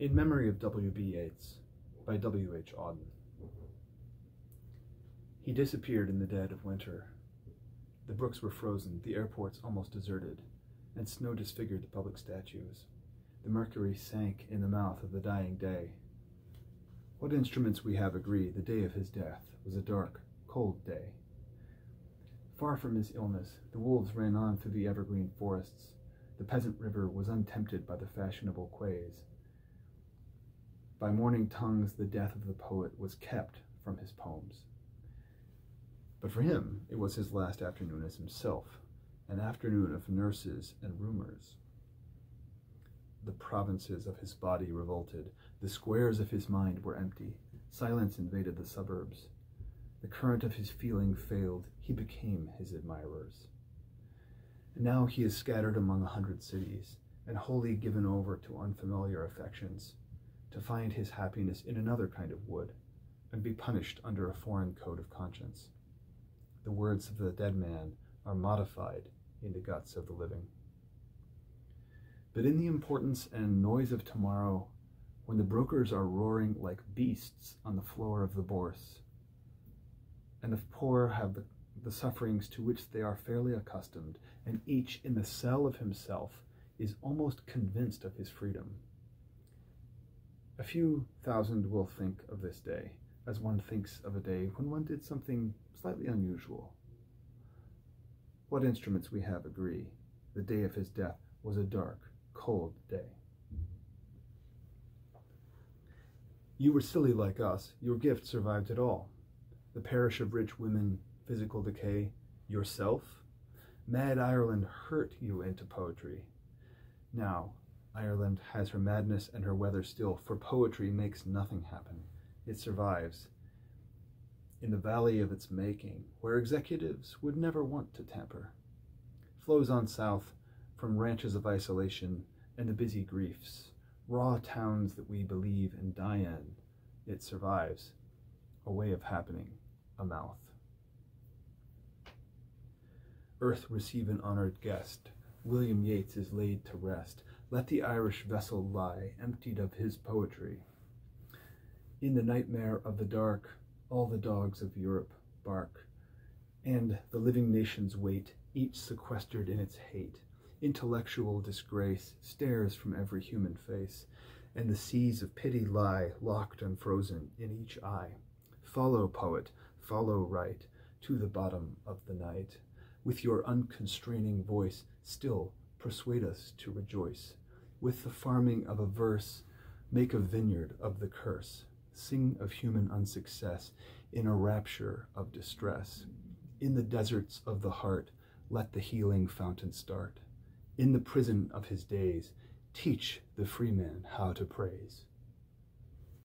In Memory of W.B. Yeats, by W.H. Auden. He disappeared in the dead of winter. The brooks were frozen, the airports almost deserted, and snow disfigured the public statues. The mercury sank in the mouth of the dying day. What instruments we have agree the day of his death was a dark, cold day. Far from his illness, the wolves ran on through the evergreen forests. The peasant river was untempted by the fashionable quays. By morning tongues, the death of the poet was kept from his poems. But for him, it was his last afternoon as himself, an afternoon of nurses and rumors. The provinces of his body revolted. The squares of his mind were empty. Silence invaded the suburbs. The current of his feeling failed. He became his admirers. And now he is scattered among 100 cities, and wholly given over to unfamiliar affections, to find his happiness in another kind of wood, and be punished under a foreign code of conscience. The words of the dead man are modified in the guts of the living. But in the importance and noise of tomorrow, when the brokers are roaring like beasts on the floor of the bourse, and the poor have the sufferings to which they are fairly accustomed, and each in the cell of himself is almost convinced of his freedom, a few thousand will think of this day as one thinks of a day when one did something slightly unusual. What instruments we have agree the day of his death was a dark, cold day. You were silly like us. Your gift survived it all. The parish of rich women, physical decay, yourself. Mad Ireland hurt you into poetry. Now, Ireland has her madness and her weather still, for poetry makes nothing happen. It survives in the valley of its making, where executives would never want to tamper. Flows on south from ranches of isolation and the busy griefs, raw towns that we believe and die in. It survives, a way of happening, a mouth. Earth receive an honored guest. William Yeats is laid to rest. Let the Irish vessel lie, emptied of his poetry. In the nightmare of the dark, all the dogs of Europe bark, and the living nations wait, each sequestered in its hate. Intellectual disgrace stares from every human face, and the seas of pity lie locked and frozen in each eye. Follow, poet, follow right, to the bottom of the night. With your unconstraining voice, still persuade us to rejoice. With the farming of a verse, make a vineyard of the curse. Sing of human unsuccess in a rapture of distress. In the deserts of the heart, let the healing fountain start. In the prison of his days, teach the free man how to praise.